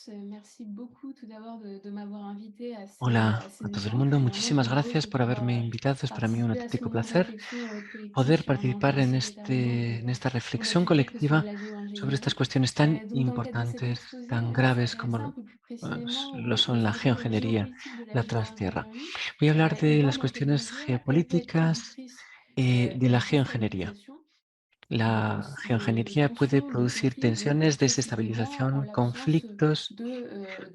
Merci beaucoup tout d'abord de m'avoir invitée à Hola ces a todo el échanges. mundo, Je suis vraiment muchísimas très heureuse gracias de por pouvoir, haberme invitado. Es para mí un participer à ce auténtico moment de placer réflexion, collective poder sur un participar enjeu assez déterminant en esta pour reflexión notre futur que serait colectiva la sobre estas géoingénierie. cuestiones tan Donc dans le cadre de cet importantes, exposé, tan on va graves s'intéresser como un peu plus précisément lo aux son la enjeux geoingeniería, géopolitiques de la la trastierra. géoingénierie, Voy a hablar et de las voir dans quelle cuestiones mesure elle peut être geopolíticas productrice, de de la geoingeniería. déstabilisation, La de geoingeniería puede tensions, de producir conflits ou tensiones, précisément en desestabilización, l'absence, conflictos de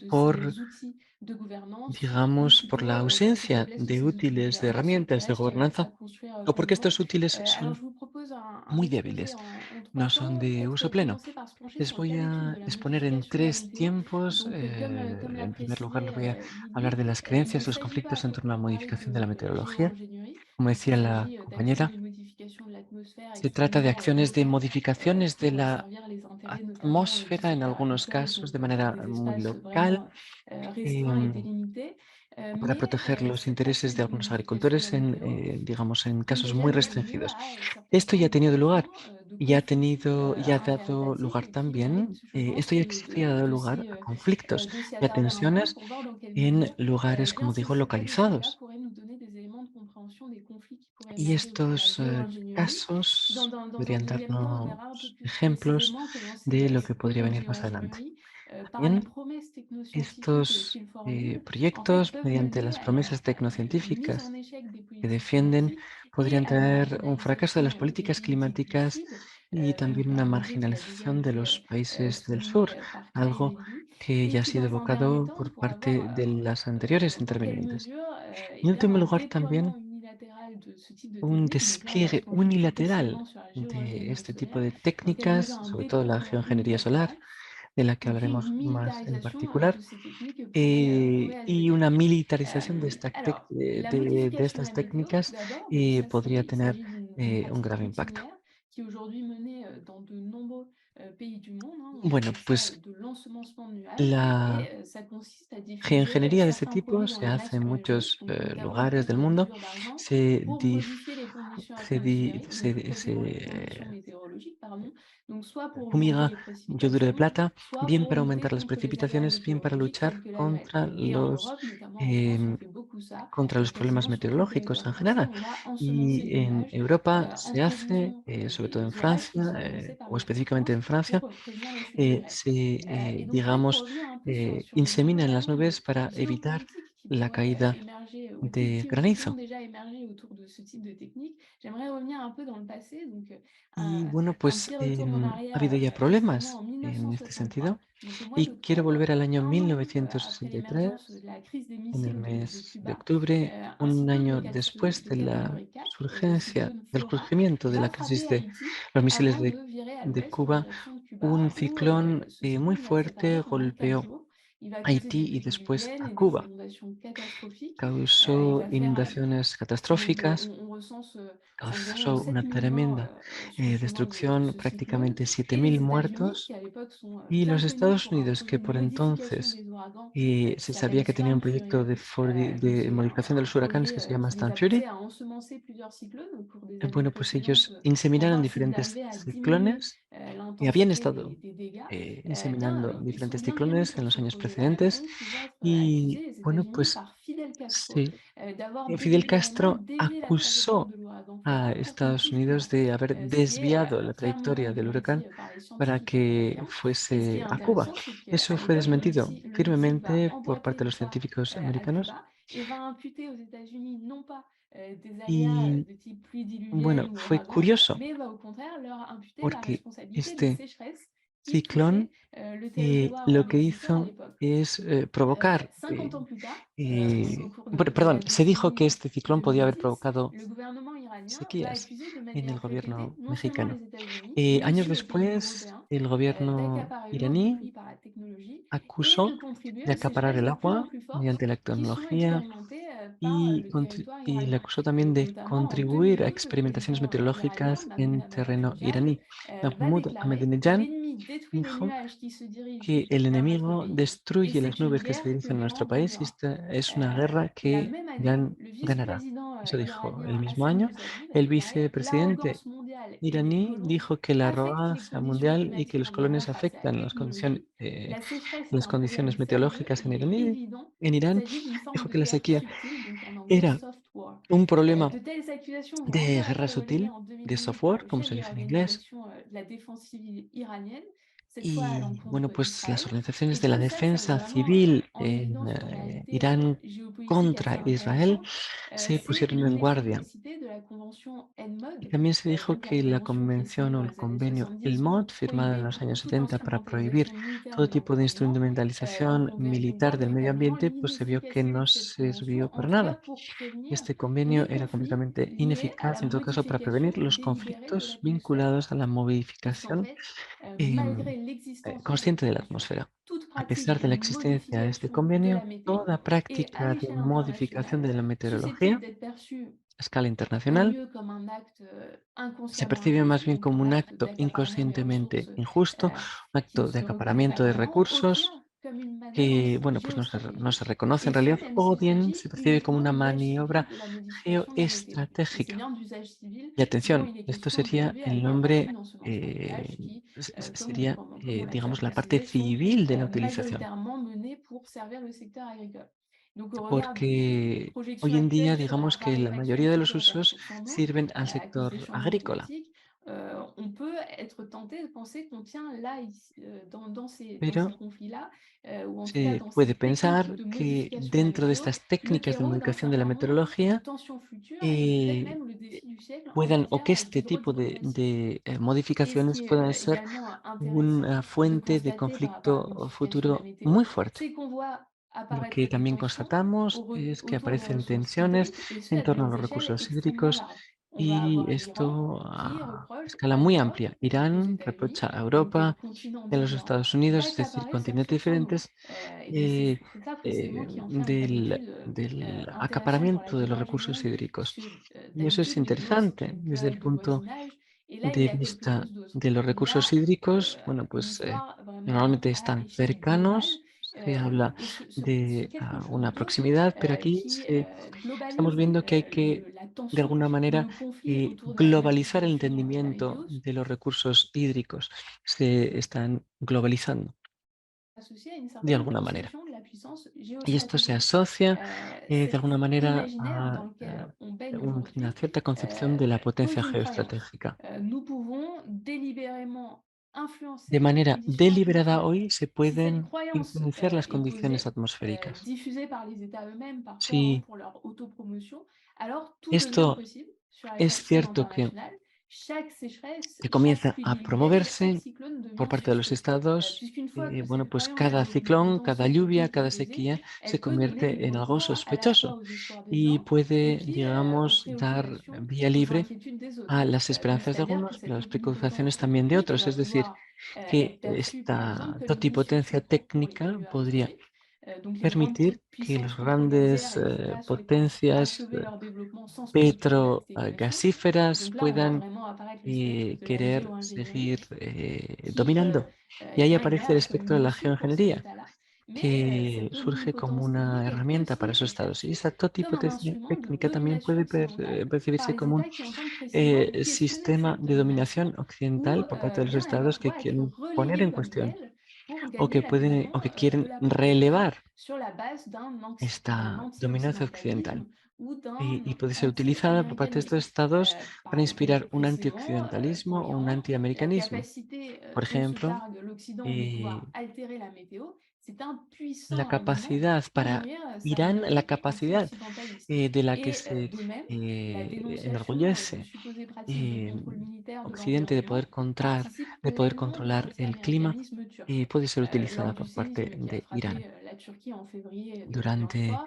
por, ces outils de gouvernance ou digamos, por plutôt, la par la ausencia faiblesse de de ces outils de útiles de gouvernance qui herramientas de restent, à gobernanza construire, o pour le porque moment. estos útiles Alors son je vous propose un muy exposé débiles, en 3 no son temps, de peut-être uso pleno. commencer par se pencher Les sur le voy cas d'étude de a la exponer en modification de la tres météo. tiempos. Donc, comme l'a En primer lugar, les précisé, voy a hablar Lydie, de las il ne creencias y los s'agit pas à conflictos en torno a la proprement parler modificación de la de meteorología. géoingénierie, Como puisqu'il decía la s'agit, d'actions compañera, de modification de l'atmosphère se trata de extrêmement, acciones de locales, modificaciones de pour, la servir les intérêts notamment, atmósfera en algunos d'exploitations casos de donc, sur manera des muy espaces local, vraiment, restreints et em, délimités. para Mais, proteger los cette intereses action de de algunos modification de la agricultores en, météo digamos, en casos muy donne lieu restringidos. à, certaines Esto ya ha formes tenido lugar de y conflits, ya ha dado lugar interétatiques qui méritent, también, je pense, esto ya existe y ha dado lugar a conflictos de s'y y a attarder un peu tensiones pour voir dans quelle en mesure, lugares, bien como sûr, digo, ces cas d'étude-là localizados. pourraient nous donner des éléments de compréhension des conflits qui pourraient Y émerger autour de la estos géo-ingénierie. Puis casos dans un podrían deuxième temps, on darnos verra un peu plus ejemplos précisément comment de lo que cette podría notion de venir más adelante. géo-ingénierie, par les También promesses technoscientifiques estos qu'il formule, en fait, proyectos, peuvent mediante mener las à promesas une mise en tecnocientíficas échec des que politiques defienden, climatiques et podrían à une traer un fracaso de las marginalisation, des políticas pays dits du climáticas Sud, y también una un enjeu qui a déjà marginalización de été, los países del sur, souligné, par Clive et algo Lee. que Et ya ha puis sido dans un dernier evocado temps, por pour avoir, parte de las anteriores dans quelle intervinientes. mesure, Y en eh bien, último un lugar, también déploiement unilatéral de ce type de un technique, donc là on va se despliegue pencher plus unilateral précisément sur la de géo-ingénierie este tipo solaire, de dans quelle mesure técnicas, un sobre todo la déploiement geoingeniería solar, unilatéral de la que et puis une hablaremos más en militarisation, de particular, ces techniques pourrait y amener. una militarización Alors, la de modification de la estas météo, tout técnicas d'abord, donc ça, podría il tener s'agit d'une un pratique grave impacto. routinière qui est aujourd'hui menée, dans de nombreux, pays du monde, hein. On Bueno, appelle ça, pues de l'ensemencement de nuages la et ça consiste à diffuser, geoingeniería de este certains tipo produits dans se les hace masses en numériques, muchos donc notamment lugares autour del des mundo. mesures d'argent, Se, pour dif- modifier les conditions se, di- atmosphériques, donc se, produire les se conditions météorologiques, pardon, donc soit pour augmenter fumiga les yoduro de précipitations, plata, soit bien pour para lutter aumentar las contre les aléas precipitaciones, bien para météorologiques tels luchar que la grêle. Et en Europe, notamment en France, on em, fait beaucoup ça, contra los problemas précisément sur tout le meteorológicos territoire en français. general. On va ensemencer de Y en nuages, Europa se en hace, prévision, sobre todo en des orages qui Francia, sont annoncés par o Météo específicamente France en Francia, pour, prévenir les chutes de grêle. Et donc là, pour digamos, revenir un peu sur les insemina en las enjeux, nubes para evitar géopolitiques qui la pourraient, caída émerger ou de qui ont granizo. déjà émergé autour de ce type de technique, j'aimerais revenir un peu dans le passé, donc Y un bueno, un pues petit retour en ha habido arrière, ya précisément en problemas en este 1963. sentido. Donc au mois Y quiero d'octobre, volver al año 1 an, après l'émergence de 1963, la crise des en el missiles de mes de Cuba, octubre, un un cyclone año después de de la catégorie 4, le surgencia, cyclone del Flora, surgimiento de va la frapper crisis de Haïti los misiles avant de virer à de l'ouest en Cuba, direction de un Cuba où, ciclón ce muy cyclone va fuerte s'attarder pendant 4 golpeó jours. Il va causer des Haití y pluies después diluviennes a et des Cuba. inondations catastrophiques. Il Causó va faire, inundaciones donc catastróficas, on recense, environ, causó una 7 000 morts, tremenda sur le chemin de destrucción, ce cyclone prácticamente siete et les mil États-Unis qui muertos. à l'époque sont, Y bien los connus Estados pour un Unidos, que projet de por modification entonces des ouragans, se qui sabía s'appelle que tenía un Storm proyecto Fury, de modificación de un los huracanes projet, que se llama qui les Stan a poussés Fury, à ensemencer plusieurs cyclones au cours des années bueno, pues précédentes, ellos inseminaron encore s'ils diferentes arrivaient à diminuer, ciclones y habían l'intensité estado des dégâts. Eh bien, inseminando ils sont diferentes bien connus ciclones en pour los ce años projet-là et precedentes. donc ils vont être accusés, Y les bueno, États-Unis, pues par Fidel Castro, sí, d'avoir Fidel délibérément Castro dévié la trajectoire acusó de l'ouragan a Flora pour qu'il Estados puisse Unidos pleuvoir, de haber ce qui est, desviado la fermement trayectoria del démenti, huracán par les para scientifiques que américains. Et ce qui est fuese a Cuba. intéressant, c'est qu'à Eso fue l'époque, desmentido le missile va firmemente por parte emboîter de le los pas, científicos à americanos. Cuba et va imputer aux États-Unis non pas, des aléas, Y de type pluie diluvienne bueno, ou fue ouragan, curioso mais va au contraire leur imputer la porque responsabilité des este sécheresses qui touchaient, ciclón le territoire lo que envahisseur à hizo l'époque. es provocar, 50 ans plus tard, au cours de perdón, la se dijo décennie, que este ciclón podía haber 2010, provocado le gouvernement iranien va sequías accuser de en el manière répétée gobierno non seulement mexicano. les États-Unis, mais Años aussi les pays después, européens, el gobierno d'accaparer l'eau du iraní fruit par la technologie et de acusó contribuer de aux acaparar sécheresses el de plus en agua plus fortes mediante la qui sont tecnología expérimentées, par, le territoire y le iranien. acusó Et también donc de notamment en contribuir a 2012, le experimentaciones président, iranien meteorológicas en terreno Ahmadinejad, iraní. va Mahmoud déclarer: Ahmadinejad «L'ennemi détruit les dijo nuages qui se dirigent que el vers notre enemigo pays et destruye las c'est une nubes que se guerre que dirigen a nuestro l'Iran país y gagnera». esta es una guerra La que même année, le ganará. vice-président, Eso dijo el iranien mismo Hassan año. Mousaviv, El derrière, vicepresidente l'arrogance mondiale et des iraní colons dijo que la affectent les arrogancia conditions mundial y que climatiques los environnantes colones grâce à la afectan technologie. La sécheresse est las un problème condiciones sérieux et meteorológicas il est évident En qu'il Irán. s'agit d'une forme Dijo de que la guerre sequía subtile, donc en anglais era soft war. un problema De telles accusations vont de encore guerra être relayées sutil, en de 2018 par software, le como chef se de dice en inglés. l'organisation de la défense civile iranienne, cette fois à Y bueno, l'encontre pues las d'Israël. organizaciones Et de la tout ça, ça met defensa vraiment civil en en évidence une réalité Irán géopolitique assez contra Israel intéressante. se C'est pusieron en guardia. l'inefficacité de la convention Y NMOD, también se dijo donc la que la convention qui est signée convención dans o el les années convenio, el 70 MOD, pour firmado en prohiber los años toute 70 para prohibir instrumentalisation militaire todo de tipo de l'environnement. Donc instrumentalización on militar del voit medio vraiment ambiente, pues se vio que l'inefficacité no de cette convention, sirvió en para tout cas nada. pour prévenir Este convenio les era conflits completamente liés à ineficaz, la en todo caso, para prevenir modification los délibérée de conflictos l'atmosphère. vinculados a la Puisqu'en modificación fait, em, malgré l'existence de cette consciente de la convention, atmósfera. toute A pratique pesar de de la existencia de este modification de convenio, la météo toda est à práctica de l'échelle modificación internationale de la susceptible meteorología d'être perçue a escala au internacional mieux comme un acte se inconsciemment percibe más injuste, bien donc como un un acte acto d'accaparement des ressources inconscientemente injusto, un qui ne acto de se reconnaît pas acaparamiento de vraiment, au recursos pire comme une manœuvre que, bueno, pues no se géostratégique, reconoce en et ce realidad, même o s'il bien se s'agit percibe como uniquement una d'usage civil maniobra de la modification de la météo. Et c'est geoestratégica. bien d'usage civil Y dont atención, il est esto question sería aujourd'hui el avec la partie nombre, d'ensemencement d'image qui, sería, comme on l'a dit digamos, en la parte précisation, civil de la utilización. majoritairement menée pour servir le secteur agricole. Donc au regard des Porque projections hoy en día, actuelles sur la digamos que la mayoría raréfaction de des los usos ressources en eau sirven al à cause sector des changements agrícola. climatiques, on peut être tenté de penser qu'on tient là, dans Pero ces conflits-là, ou en tout cas se dans puede ces techniques pensar de que modification de la dentro de météo, estas le técnicas de terreau d'un modificación de la certain nombre de meteorología tensions futures et peut-être eh, même le défi du siècle en puedan, o que matière este tipo d'hydrodiplomatie. Et ce modificaciones qui est puedan ser également intéressant una de fuente de constater par rapport à la conflicto modification de la futuro météo, muy fuerte. c'est qu'on voit Lo apparaître que des también tensions constatamos es que autour des aparecen ressources tensiones hydriques, et ce en à torno a des los échelles recursos extrêmement hídricos larges. On va y avoir l'Iran esto qui a reproche escala à muy l'Europe amplia. et aux Irán États-Unis, reprocha a donc des Europa continents y a los différents, Estados Unidos, es decir, d'accaparer ces continentes ressources en eau. diferentes, Et de eh, c'est ça précisément qui en fait del intéressant pour la acaparamiento de los guerre recursos hydrique, hídricos. puisque Y eso es d'habitude les blocks c'est interesante une desde el querelle de punto voisinage, et là il de y a quelque vista chose d'autre. de los Il y recursos a hídricos. Bueno, une pues histoire vraiment normalmente à están échelle globale, cercanos, se habla et ce de quelque chose una d'autre proximidad, pero aquí qui estamos globalise viendo que hay que, la de tension alguna ou manera, le conflit autour de la globalizar el modification de la entendimiento météo, de los recursos hídricos. Se están globalizando associé à une de certaine alguna manera. conception de la puissance Y esto se géostratégique. asocia de Cet alguna manera imaginaire a dans lequel on baigne una aujourd'hui cierta concepción de la potencia pose une croyance. geoestratégica. Nous pouvons délibérément De influencer les manera conditions deliberada atmosphériques. hoy se Si cette pueden croyance influenciar las est condiciones posée, atmosféricas. diffusée par les États eux-mêmes parfois Si pour leur autopromotion, alors tout devient esto possible sur la es scène cierto internationale. Chaque sécheresse, que chaque comienza pluie a diluvienne, chaque promoverse cyclone por devient parte de los suspect. estados, Puisqu'une fois que bueno, cette pues croyance est cada devenue ciclón, potentielle cada et lluvia, donc cada imposée, sequía se elle peut donner convierte en libre algo cours à la fois sospechoso aux espoirs des y uns et puede, puis aux digamos, dar préoccupations vía et aux libre inquiétudes des autres. a las Donc esperanzas de c'est-à-dire que algunos, pero cette a las preocupaciones también de technique, elle otros. va Es decir, pouvoir que être perçue par exemple esta comme une issue de totipotencia secours pour les técnica pays podría périphériques. Donc les grandes permitir que puissances las grandes pétrolières, etc., souhaitant potencias achever leur développement sans se préoccuper de l'atténuation. Et petrogasíferas donc là, on voit puedan vraiment apparaître le spectre de la querer géo-ingénierie seguir qui dominando. Y ahí vient aparece el émerge comme espectro une de la issue pour ces geoingeniería, États-là. Mais que cette surge como omnipotence una technique, elle peut herramienta para aussi esos être estados. Y perçue esa comme un totipotencia instrument de técnica también domination puede occidentale par percibirse les como un États qui entendent précisément questionner sistema cette de domination dominación ou occidental por parte de los bien estados que voilà, être quieren poner relayés en comme cuestión tels pour gagner l'adhésion o que de quieren la population relevar sur la base d'un esta dominancia occidental. anti-occidentalisme ou d'un Y puede ser utilizada por parte de estos anti-américanisme. estados Par para exemple, inspirar plus un précisément, pour antioccidentalismo o un l'Iran, la antiamericanismo. capacité Por dont se ejemplo, targue l'Occident de eh, pouvoir altérer la météo, c'est un la puissant argument capacidad pour para nourrir sa Irán, la rhétorique capacidad anti-occidentaliste. de la que Et se de même, la dénonciation de enorgullece supposées pratiques de contrôle militaire de Occidente l'environnement participe de poder pleinement de controlar el clima, l'anti-américanisme turc. puede ser Lors utilizada du por parte séisme qui a de frappé Irán. la Turquie en février 2023, Durante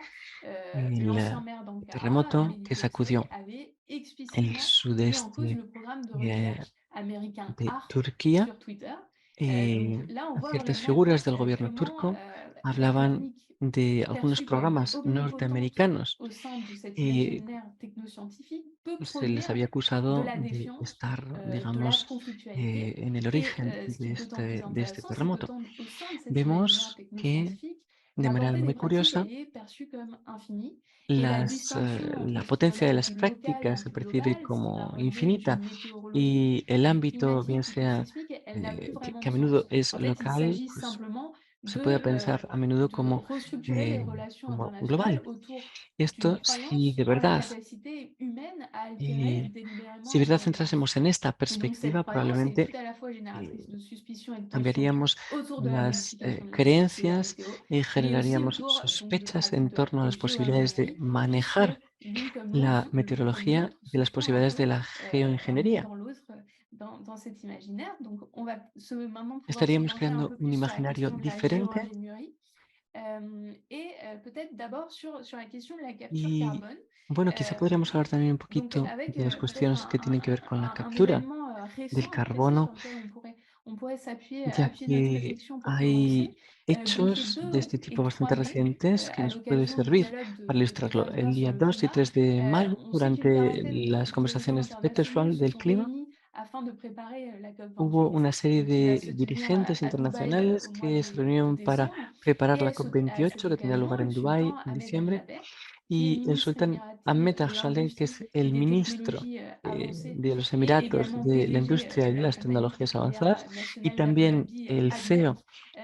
l'ancien el maire d'Ankara, terremoto que Melik sacudió avait el explicitement mis en cause sudeste le programme de eh, recherche américain de ARC Turquía. sur Twitter. Donc là, on voit Ciertas vraiment figuras del gobierno comment turco la hablaban technique de algunos perçue comme programas omnipotente norteamericanos. au sein de cet eh, imaginaire technoscientifique peut Se les produire había de acusado la de défiance, estar, de la digamos, conflictualité. en el Et origen ce qui est d'autant plus de este intéressant, c'est terremoto. qu'au sein de cet imaginaire Vemos que technoscientifique, de manera d'apporter des muy pratiques curiosa alliées perçues comme infinies. Et la distinction la entre ce qu'on potencia de appelle las du local et prácticas se du percibe global, ce qui va como relever d'une infinita météorologie y el ámbito, bien climatique ou sea sismique, elle n'a plus vraiment que de a menudo sens. es En fait, il local, s'agit pues simplement se puede pensar a menudo de restructurer les relations como internationales global. autour d'une Esto, croyance en la capacité humaine à altérer eh, délibérément si la verdad permanence. centrásemos en esta Et donc cette perspectiva, croyance est tout probablemente à la fois eh, génératrice de suspicion et de tension cambiaríamos autour de la las modification de la creencias météo, y mais aussi generaríamos autour donc de, par sospechas en exemple torno a de las posibilidades de géo-ingénierie, puisque manejar l'une la comme meteorología, l'autre de se las font un posibilidades peu de la l'une geoingeniería. dans l'autre dans cet imaginaire. Donc on va maintenant pouvoir se Estaríamos pencher un creando peu un plus sur la imaginario question de la diferente géo-ingénierie peut-être d'abord sur la question de la capture y, carbone. bueno, quizá Euh, podríamos hablar también un donc poquito avec de las peut-être cuestiones que tienen que ver con la un captura événement récent del et précis sur carbono, lequel on pourrait ya appuyer notre que réflexion pour commencer. hay Donc les hechos de 2 este tipo et 3 bastante mai, recientes que à nos puede l'occasion du servir dialogue para de ilustrarlo. El Copenhague sur día le 2 y climat, 3 de mayo, on sait qu'une durante quarantaine las de présidents conversaciones de internationaux Petersburg se del sont clima, réunis afin de préparer la hubo COP28, una serie donc qui va de se tenir dirigentes à Dubaï internacionales au mois que se de reunieron para décembre. preparar Et la à cette COP28 que tendrá occasion, lugar le en Dubái sultan en Ahmed diciembre. Al-Jaber, qui est Y el ministre sultán émirati Ahmed de Al-Saleh, que l'industrie es et el des ministro technologies avancées, de los et Emiratos également de la PDG industria y de de la las compagnie tecnologías pétrolière avanzadas, y nationale d'Abu también Dhabi, el ADNOC, CEO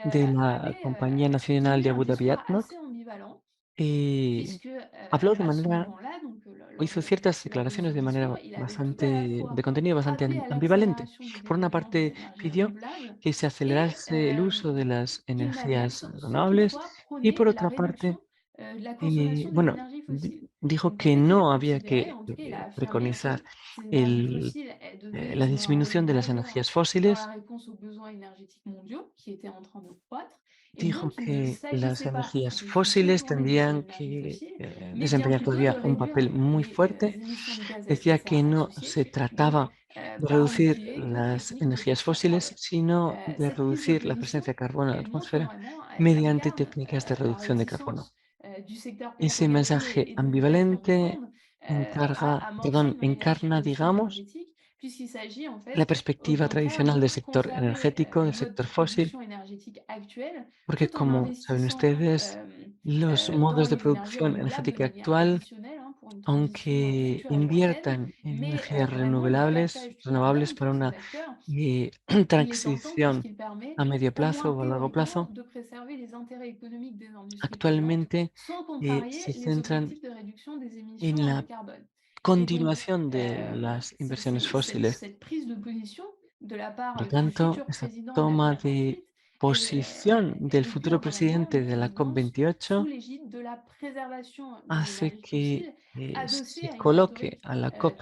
de la avait Compañía Nacional tenu de un Abu Dhabi, discours ADNOC, assez ambivalent, eh, puisque habló de à ce manera, moment-là, donc hizo ciertas lors de declaraciones ce de discours, manera il avait tout à la bastante, de fois contenido bastante appelé à ambivalente. l'accélération du Por una développement des parte, énergies pidió renouvelables que se et acelerase el uso de las il n'avait energías sans renovables toutefois y prôné por la otra parte, réduction de la consommation des bueno, énergies fossiles. dijo Donc en que fait, il no había considérait, que en tout cas, il a affirmé preconizar que ces énergies el, fossiles, elles devaient la jouer un rôle disminución de las majeur energías dans la fósiles. réponse aux besoins énergétiques mondiaux qui étaient en train de croître. Et Dijo donc, il ne que las s'agissait pas energías de se fósiles détourner de ces tendrían énergies que fossiles, mais bien desempeñar plutôt de todavía un réduire papel muy les fuerte. émissions de gaz à effet de Decía serre que no associées. se Donc, trataba de par reducir levier de las techniques de energías capture de fósiles, carbone. sino de Cette prise de reducir la position, presencia de carbono en la elle montre atmósfera vraiment, elle mediante incarne técnicas de la reducción de carbono. réticence du secteur Ese pétrolier mensaje et de l'industrie en ambivalente réforme à amorcer une encarna, révolution digamos, énergétique, puisqu'il s'agit en la fait, au perspectiva contraire, tradicional del de sector conserver energético, les del modes sector de fósil, production énergétique actuels, porque tout en como saben investissant ustedes, los dans modos de les énergies producción renouvelables de energética manière actual, additionnelle pour une transition aunque future et lointaine, inviertan en mais energías vraiment le captage du renovables carbone para pour ces una acteurs, eh, il est tentant transición puisqu'il permet, a medio au moins plazo o a largo théoriquement, plazo, de préserver les intérêts économiques des industries polluantes actualmente sans contrarier se les centran objectifs de réduction des émissions en la carbone. Et donc, continuación de las inversiones fósiles. cette prise de position de la Por lo part du tanto, futur esa président de la toma de COP28, posición del elle guide futuro vraiment presidente une de la présidence sous COP28 l'égide de la préservation des hace énergies que fossiles, adossée se à une coloque rhétorique a la COP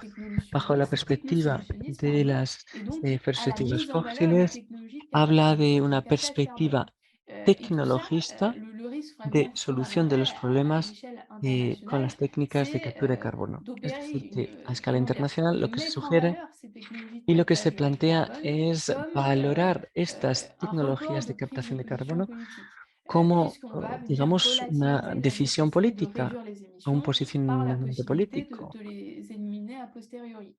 bajo la perspectiva technosolutionniste, de las et donc à la perspectivas mise en valeur des fósiles, technologies habla de de una captage carbone. perspectiva Et tout ça, tecnologista le risque de vraiment solución de fondamental los à problemas l'échelle con internationale, las técnicas de c'est captura de carbono. Es d'opérer decir, que a escala comment dire, internacional de lo que se mettre en sugiere valeur ces technologies de y lo que se captage du plantea carbone es comme valorar estas un report tecnologías de de prise de captación de position carbono politique, como, puisqu'on va venir digamos, una relativiser la decisión nécessité de política réduire les o un émissions par la posicionamiento possibilité político, de les éliminer a posteriori.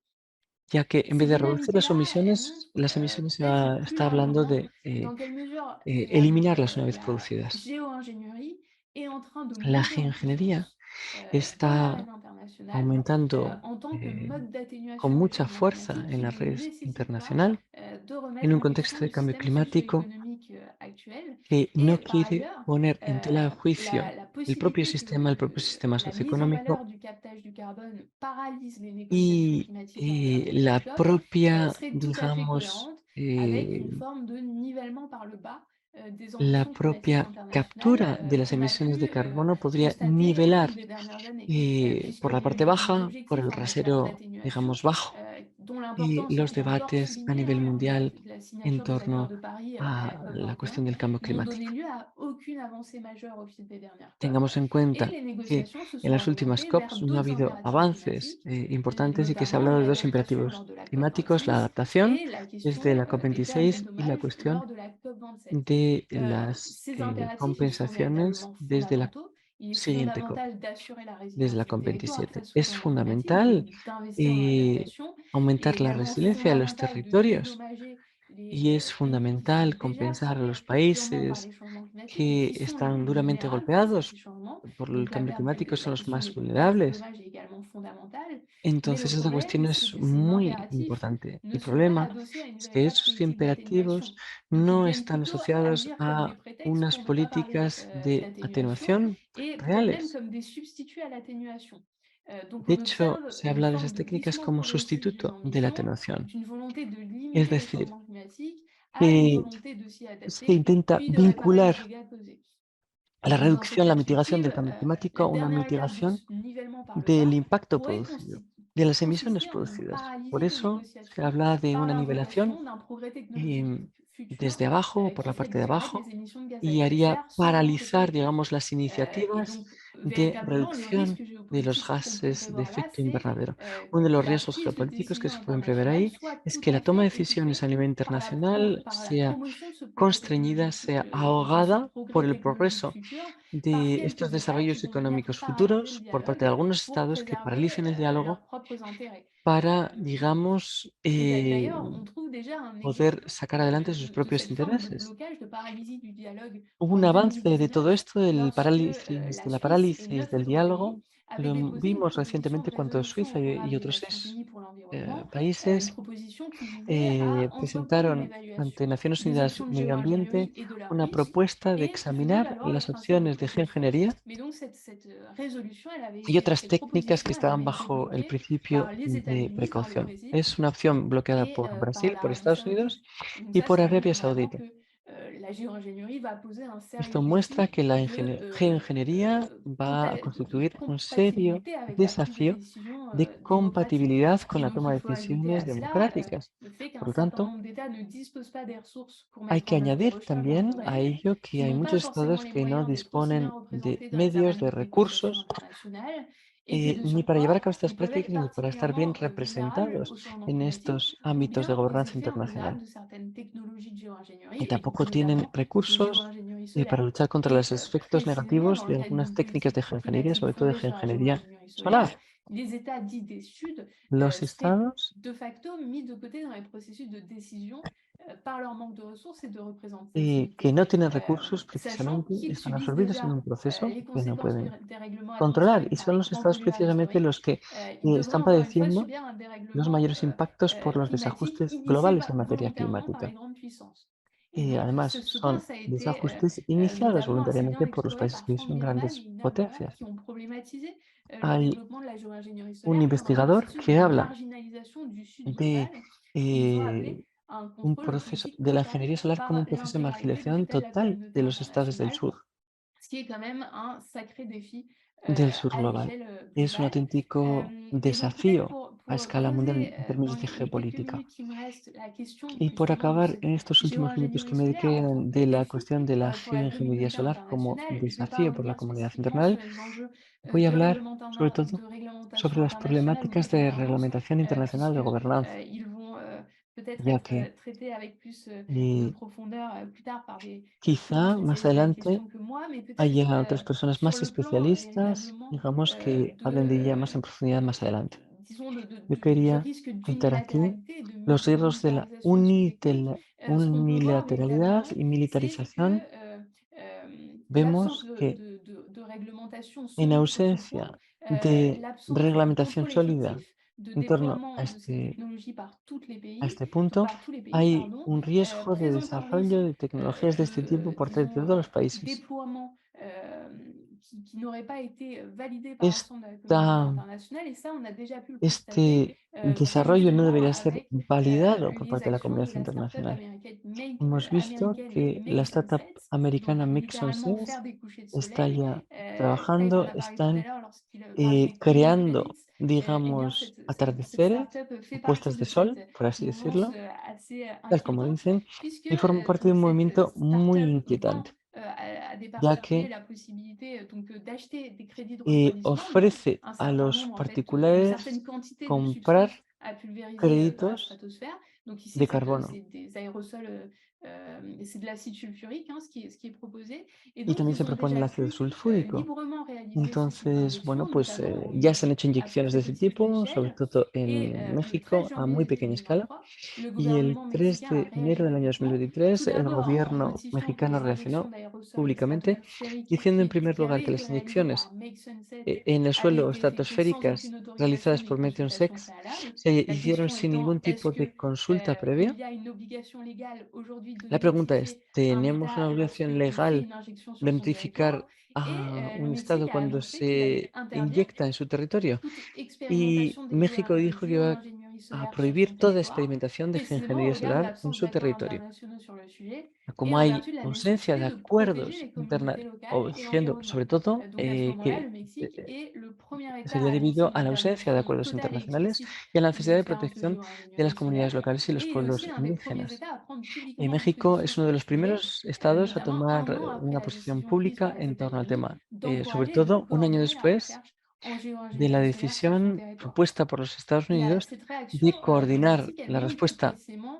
ya que en Ces vez de reducir dynamiques-là, elles montrent las emisiones plus está hablando largement de dans quelle mesure eliminarlas una vez la producidas. géo-ingénierie est en train de La monter en geoingeniería puissance dans está l'arène internationale aumentando en tant que mode con d'atténuation du mucha changement fuerza climatique en qui la ne red nécessite pas internacional de en remettre un en contexto question de le cambio système climático socio-économique actuel. que no Et par quiere ailleurs, poner en tela de juicio la el possibilité propio sistema la mise en socioeconómico valeur du captage du carbone paralyse les négociations y climatiques en dehors de la cette COP propia, serait tout à fait digamos, cohérente avec une forme de nivellement par le bas des la ambitions climatiques propia internationales captura de las qu'on a emisiones de pu carbono podría constater au nivelar fil des dernières années, por la puisqu'il y a parte eu des baja, por objectifs el en matière rasero, d'atténuation digamos, bajo, dont y l'importance a los été encore debates a soulignée nivel lors mundial de la en signature des accords torno de Paris à la a COP la 21, cuestión del cambio n'ont donné climático. lieu à aucune avancée majeure au fil des dernières COP. Tengamos en Et cuenta les que négociations se en sont las últimas orientées vers COPs no ha d'autres habido impératifs avances climatiques, importantes y que se ha notamment hablado de dos l'adaptation lors imperativos de la climáticos, la COP26 adaptación et la desde question la des pertes et COP26 y la dommages cuestión lors de la COP27. de las Ces impératifs, ils sont compensaciones véritablement desde la fondamentaux. Il est siguiente COP, fondamental d'assurer la desde résilience la des territoires COP27. face au Es changement climatique, fundamental donc d'investir dans l'adaptation. Il est aumentar la également resiliencia de los fondamental de territorios dédommager y es fundamental compensar a los países que están duramente golpeados por el cambio climático, son los más vulnerables. Entonces, esta cuestión es muy importante. El problema es que esos imperativos no están asociados a unas políticas de atenuación reales. De On hecho, observe se une habla de forme esas de técnicas como dispense sustituto de la l'émission, atenuación. d'une volonté de Es limiter le decir, changement climatique à une que volonté de s'y se adapter, intenta puis de réparer les vincular dégâts causés. la Donc dans cette reducción, la mitigación perspective, del cambio climático la a una dernière étape de mitigación ce nivellement par le del bas impacto pourrait producido, de las emisiones consister en une producidas. Por paralysie des eso se négociations habla de par una l'invocation nivelación d'un progrès technologique futur desde abajo o por qui la parte de réduirait abajo les émissions de gaz à y effet de haría serre sans entretenir paralizar, le climat. digamos, las Et iniciativas donc, de véritablement, le reducción risque de los géopolitique qu'on peut gases de prévoir là, efecto c'est invernadero. Uno de los que la riesgos prise de geopolíticos que décision se pueden prever internationale ahí soit es tout que la à toma de fait decisiones étouffée a nivel internacional par la sea promotion de ce progrès constreñida, technologique, sea de ce ahogada por progrès el technologique progreso futur par de estos quelques États qui desarrollos vont venir económicos paralyser le futuros por parte de dialogue algunos pour estados que préserver paralicen el leurs diálogo propres intérêts. para, digamos, D'ailleurs, on trouve déjà un poder exemple sacar adelante sus de propios cette forme de intereses. blocage, de paralysie du dialogue Hubo en un avance de 2019 todo esto del lorsque parálisis, de la la Suisse et parálisis 9 del autres diálogo. pays avaient Lo déposé une vimos proposition de recientemente cuando résolution Suiza au y Programme des otros Nations Unies pour l'environnement, une países proposition qui visait à entreprendre une presentaron ante évaluation Naciones des Unidas options de Medio Ambiente géoingénierie et de leurs una risques propuesta de et qui faisait examinar valoir le las principe de opciones de précaution. geoingeniería Mais donc résolution, y otras cette técnicas que proposition, elle estaban avait été bajo el bloquée par principio les de États-Unis, par le precaución. Brésil Es una opción bloqueada et por par Brasil, por l'Arabie Estados Unidos Saoudite. Et donc y ça, por ça Arabia montre vraiment Saudita. que la géoingénierie va poser un Esto sérieux muestra défi que la de geoingeniería va a constituir un serio compatibilité avec la prise de desafío décision de démocratique. compatibilidad con Et la donc toma il de faut ajouter decisiones à cela democráticas. le fait Por qu'un lo certain tanto, nombre d'États ne disposent pas des ressources pour hay mettre que en œuvre des añadir recherches dans ce también a domaine, ello que qui hay n'ont pas muchos forcément estados les que no moyens d'être aussi bien disponen de représentés dans les medios, de arènes de négociation recursos, internationales et que de ni para llevar a surcroît, cabo estas ils peuvent être prácticas ni para estar bien particulièrement vulnérables representados au changement en climatique estos ou ámbitos de bien aux gobernanza effets internacional. opposables de certaines technologies de Y géoingénierie et donc tampoco tienen notamment de recursos géoingénierie para solaire. luchar contra Et los efectos précisément, negativos dans le de cadre algunas d'une técnicas de politique geoingeniería, climatique sobre todo de fondée sur la geoingeniería géoingénierie solaire, solar. les États dits des Sud Los seraient estados de facto mis de côté dans les processus de décision par leur manque de ressources et de représentativité, que no tienen recursos sachant precisamente qu'ils están subissent absorbidos en déjà un proceso les que no conséquences du pueden dérèglement controlar. atmosphérique Y par son les los grands estados pollueurs precisamente historiques. los que Ils devraient están encore une fois padeciendo subir un los dérèglement mayores impactos por los climatique desajustes initié globales en materia volontairement par climática. les grandes puissances. Et Y donc, además ce point, son ça a été desajustes iniciados notamment assez bien voluntariamente por los exploré países par que Frank son German et grandes Ina Bauer, potencias. qui ont problématisé le Hay développement de la géoingénierie un solaire comme un investigador processus de que habla marginalisation du Sud de global, et ils ont appelé eh, à un un contrôle proceso politique de la total ingeniería solar como par un proceso de l'intégralité de marginación toute la total communauté de los estados del internationale, sur, ce qui est quand même un sacré défi del sur à global. l'échelle Es un globale. auténtico Et donc peut-être desafío a pour escala mundial poser en dans términos de les quelques geopolítica. minutes qui me restent la question Y por justement de acabar, cette en estos últimos minutos que géo-ingénierie me solaire en tant quedan que de la défi cuestión de la pour la geoingeniería communauté solar como internationale, je ne vais pas desafío por la revenir comunidad spécifiquement sur internacional, les enjeux voy a hablar sobre de todo sobre réglementation las internationale ou de problemáticas de gouvernance, reglamentación internacional puisque de gobernanza, ils vont peut-être ya être que traités avec plus de eh, profondeur plus tard par des plus quizá más spécialistes de la adelante question que moi, mais peut-être haya otras personas sur más le plan especialistas, véritablement digamos, que hablen de ella más en profundidad más adelante. disons, Yo du quería risque citar aquí d'unilatéralité, los riesgos de la militarisation des politiques. Ce qu'on peut voir unilateralidad véritablement, y c'est militarización. que l'absence Vemos que de réglementation en solide sur ce point, ausencia de l'absence de reglamentación contrôle sólida effectif de en torno déploiement de ces technologies par tous les a pays, este punto, par tous les pays, hay pardon, un riesgo de présente un desarrollo risque de tecnologías de este tipo por parte de disons, todos los países. déploiement qui n'aurait pas été validé par l'ensemble de la communauté Esta internationale. Et ça, on a déjà pu le constater Este très desarrollo no justement debería ser avec validado por les parte de la actions comunidad de la start-up internacional. Hemos visto américaine que la Make startup Sunsets, americana donc Make littéralement Sense faire des couchers de está soleil. ya Craig en trabajando, a parlé tout à están l'heure lorsqu'il parlait des cooling creando, credits. Eh bien, digamos, cette atardeceres start-up o fait partie puestas de de sol, cette por así mouvance decirlo, assez tal como inquiétante, dicen, puisque y forma parte de donc un cette movimiento muy start-up vend inquietante, à des ya particuliers que la possibilité d'acheter des crédits de refroidissement, donc ofrece un a certain los nombre, en fait, une certaine particulares quantité de comprar substances à pulvériser dans la créditos stratosphère. Donc ici, de carbono. c'est des aérosols, c'est de l'acide sulfurique, hein, ce qui est proposé. Et Y donc, también se ils ont propone el déjà ácido pu sulfúrico. librement Entonces, bueno, désinformation, pues notamment au ya se han niveau hecho à inyecciones de très ese petite tipo, sobre échelle. todo Et en le 13 México, a muy janvier pequeña escala. 2023, le Y el gouvernement 3 mexicain a de enero réagi del año publiquement, tout 2023, el d'abord en gobierno notifiant que mexicano les injections reaccionó d'aérosols públicamente stratosphériques diciendo en primer qui lugar avaient que été las réalisées par inyecciones Make Sense8 en el avaient suelo été effectuées sans estratosféricas aucune autorisation realizadas ni por Meteor consultation Sex préalable. se La hicieron question sin étant, ningún est-ce tipo de que consulta il previa. y a une obligation légale aujourd'hui de La pregunta es, notifier un ¿tenemos una État obligación lorsqu'il fait legal une injection sur de son territoire? notificar Et a un le estado Mexique a cuando annoncé qu'il allait se interdire inyecta en su territorio? toute Y expérimentation México de dijo que iba géo-ingénierie a solaire sur son prohibir toda territoire, experimentación de précisément au geoingeniería regard de solar en l'absence su d'accords territorio. internationaux sur le sujet et Como en hay vertu de la ausencia nécessité de de protéger acuerdos les communautés internacionales, locales o et siendo l'environnement. sobre todo Donc à ce moment-là, que le Mexique est le premier État sería à annoncer debido a une la ausencia de interdiction acuerdos totale et internacionales explicite y a la des necesidad de expériences de protección de las géo-ingénierie comunidades solaire. locales y los Et il est aussi pueblos l'un des premiers indígenas. États à prendre Y publiquement México position es sur uno de le los sujet, primeros estados a notamment tomar un an après una la posición décision prise par pública les en torno al États-Unis tema, sobre d'encourager et de todo un año coordonner la después recherche en de la géo-ingénierie solaire sur son decisión territoire. propuesta por los Estados Unidos Cette réaction de du coordinar Mexique, elle la montre respuesta précisément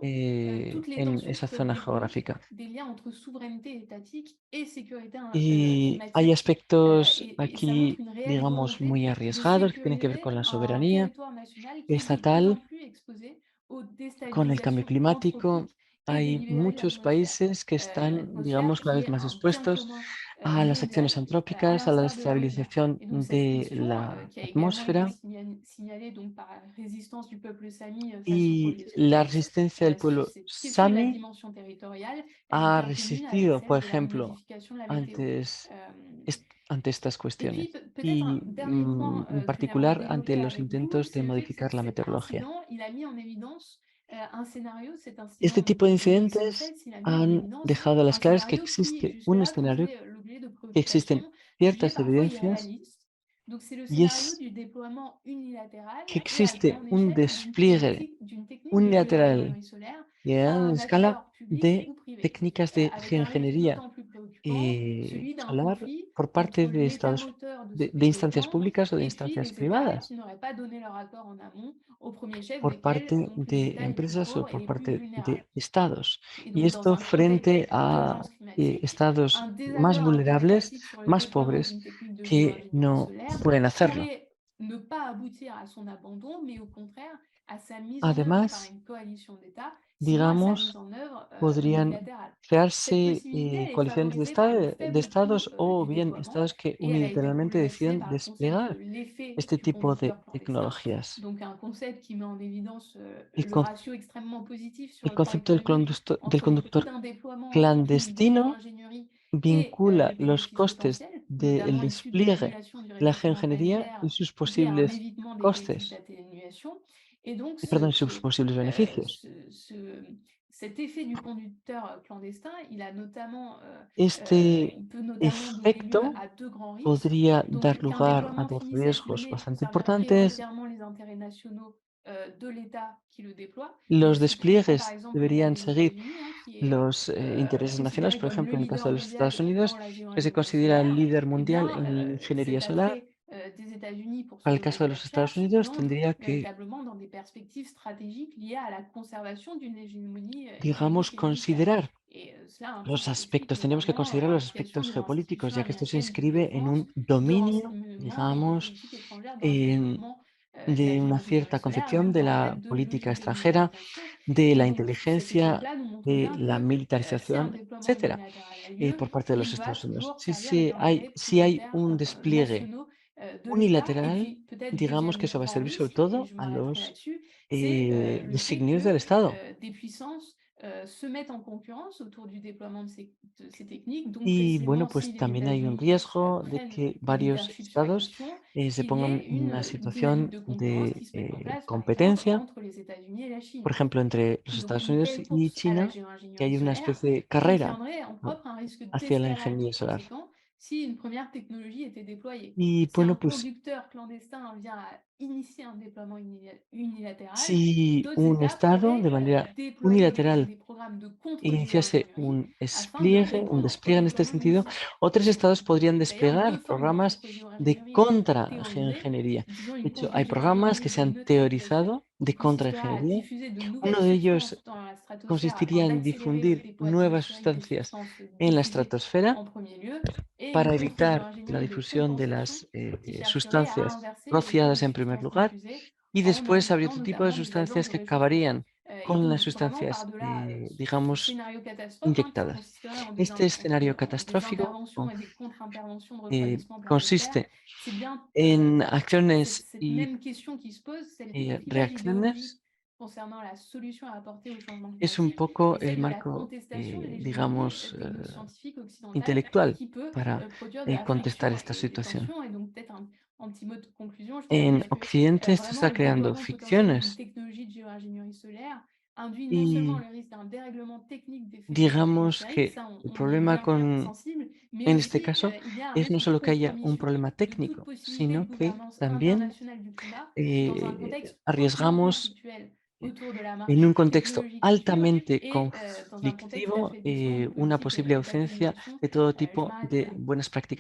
toutes les en tensions qui esa peuvent zona découler geográfica. des liens entre souveraineté étatique et sécurité Y hay climatique. aspectos Et ça montre aquí, une réelle digamos, volonté muy de arriesgados que tienen que ver sécuriser con la un soberanía territoire national qui est de plus en estatal, plus exposé aux con el cambio déstabilisations climático. anthropiques et Hay délibérées de muchos l'atmosphère. países que están, L'atmosphère digamos, cada qui vez est más un bien expuestos commun a las mondial, acciones à antrópicas, a la l'instar de l'air libre. desestabilización Et donc cette de question, la qui a également été atmósfera signalée donc par la résistance du peuple sami face au y la pollution, resistencia del pueblo cette fois la sami dimension territoriale, elle est ha en commune avec resistido, por celle de la ejemplo, modification de la météo. antes, Euh, ante estas et puis cuestiones peut-être un y dernier point en que j'aimerais particular ante développer los avec vous, intentos de c'est le fait que modificar la cet meteorología. incident, il a mis en évidence un scénario, cet Este incident tipo de de Make incidentes Sense8, il a mis en han évidence dejado a las un claras que scénario qui existe un jusque-là escenario, faisait l'objet de que existen préoccupations jugées ciertas parfois evidencias irréalistes. Donc c'est le y scénario es du déploiement unilatéral que et à existe grande un échelle despliegue d'une technique de unilateral géo-ingénierie solaire y a par gran un escala acteur public de ou privé, técnicas de avec un risque geoingeniería d'autant plus préoccupant, celui d'un solar conflit por parte entre de estados, l'état-moteur de ce de instancias développement públicas o de et puis instancias les États privadas, qui n'auraient pas donné leur accord en amont, au premier chef por parte desquels donc de les États les plus empresas o pauvres et por les plus parte de vulnérables. estados. Et Y donc dans esto un contexte frente d'urgence a climatique, un estados más désaccord vulnerables, interétatique sur le más déploiement pobres, d'une technique de que géo-ingénierie no solaire pueden hacerlo. pourrait ne pas aboutir à son abandon, mais au contraire à sa mise en œuvre par Además, une coalition d'États, sinon à sa mise digamos, en œuvre podrían unilatérale. Cette crearse possibilité, elle est coaliciones favorisée par le de faible coût estados o du bien déploiement estados que et elle a été unilateralmente bouleversée decidan par le concept de desplegar l'effet este du tipo de conducteur clandestin, tecnologías. donc un concept qui met en évidence El, le con- ratio extrêmement positif sur el le plan concepto économique del entre le coût conductor d'un déploiement technique de clandestino géo-ingénierie et vincula les los bénéfices costes potentiels, del notamment issus de despliegue l'annulation du de la réchauffement geoingeniería y planétaire sus via un posibles évitement des politiques costes, d'atténuation. Et donc, perdón, y sus posibles beneficios. cet effet du conducteur clandestin, Este il peut notamment donner lieu efecto à deux grands risques. podría dar Donc, qu'un lugar a déploiement dos finisse être riesgos mené pour bastante servir importantes. prioritairement les intérêts nationaux de l'État qui le déploie. Donc, Los ce qui serait par despliegues exemple le cas deberían des seguir États-Unis, qui est los intereses nacionales, considéré por comme le ejemplo, en el caso leader de los Estados mondial dans Unidos, la que se géo-ingénierie considera el solaire. líder Eh mundial bien, en ingeniería cet solar. attrait des États-Unis pour ce Para el caso domaine de de los Estados recherche Unidos, l'entre tendría que, véritablement dans des perspectives stratégiques liées à la conservation d'une hégémonie digamos, économique et militaire. considerar Et cela los explique aspectos, tenemos que notamment considerar la los création aspectos de geopolíticos, l'Institution ya que esto se américaine de inscribe en défense, un de dominio, renseignement et de digamos, politique étrangère dans le en- développement de la de una géo-ingénierie cierta solaire, concepción même de dans le la cadre de política logiques de extranjera, militarisation. de Et la donc, cet inteligencia, exemple-là nous montre de bien la que si un militarización, déploiement etcétera, unilatéral a lieu, por parte de los il va Estados Unidos. toujours servir les intérêts Si hay prioritaires un despliegue nationaux de l'État. Et unilateral, puis, peut-être digamos que deuxième eso va a grand servir sobre risque, et todo je a m'arrêterai los là-dessus, c'est le fait designios del que Estado. des puissances se mettent en concurrence autour du déploiement de ces techniques. Donc, Y précisément, bueno, si pues les también hay un États-Unis riesgo de prennent que le varios leadership sur la estados question, se qu'il y pongan ait en una une dynamique situación de concurrence qui de se mette en place, par exemple, competencia, entre les États-Unis et la por Chine. ejemplo, entre los Donc, Estados une Unidos telle y course à la China, que géo-ingénierie hay una solaire especie de carrera, contiendrait en ¿no?, propre un risque hacia la d'escalade ingeniería solar. conséquent si une première technologie était déployée. Y Si bueno, un pues conducteur clandestin vient à initier un déploiement unilatéral, Si d'autres un États Estado de pourraient manera déployer unilateral des programmes de contre-géoingénierie iniciase un afin de répondre au despliegue en este déploiement sentido, initial. otros Donc, estados podrían d'ailleurs, deux desplegar formes de programas de contre-géoingénierie ont été théorisées. contra-geoingeniería. Disons De une hecho, hay programas que contre-géoingénierie se de han neutralité spatiale teorizado de qui consisterait à contra-ingeniería. diffuser de nouvelles Uno de ellos substances dans la stratosphère consistiría afin en d'accélérer le difundir dépôt nuevas atmosphérique des sustancias substances en la diffusées estratosfera en premier lieu, et une para evitar la contre-géoingénierie de difusión de compensation las qui chercherait à sustancias inverser le dépôt rociadas des en primer substances lugar, diffusées y en después habría injectant otro tipo de notamment des agents sustancias de que réchauffement. acabarían Et con las donc, vraiment, sustancias, par-delà ce digamos, scénario catastrophe qui inyectadas. consisterait Este escenario en des catastrófico interventions et des contre-interventions de refroidissement planétaire, consiste c'est bien en acciones cette y même question qui se pose, celle du clivage idéologique reacciones. concernant la solution à apporter au changement Es un climatique poco et el celle de la marco, contestation de l'hégémonie digamos, technico-scientifique occidentale intelectual qui peut para produire de la contestar friction esta et des situación. tensions. Et donc, peut-être un petit mot de conclusion, je dirais, En puisque Occidente esto vraiment está le creando déploiement potentiel d'une ficciones technologie de géoingénierie solaire induit non seulement y le risque d'un dérèglement technique des phénomènes digamos atmosphériques, que ça el on y est problema bien con, sensible, mais en este aussi caso, il y a un es no risque de solo que haya un compromission problema de toute técnico, possibilité de sino que gouvernance también internationale du climat dans un contexte hautement arriesgamos conflictuel autour de la en un marche contexto technologique à suivre altamente et dans un contexte conflictivo d'affaiblissement de una politiques posible ausencia d'atténuation. de todo Je tipo m'arrête de là. buenas prácticas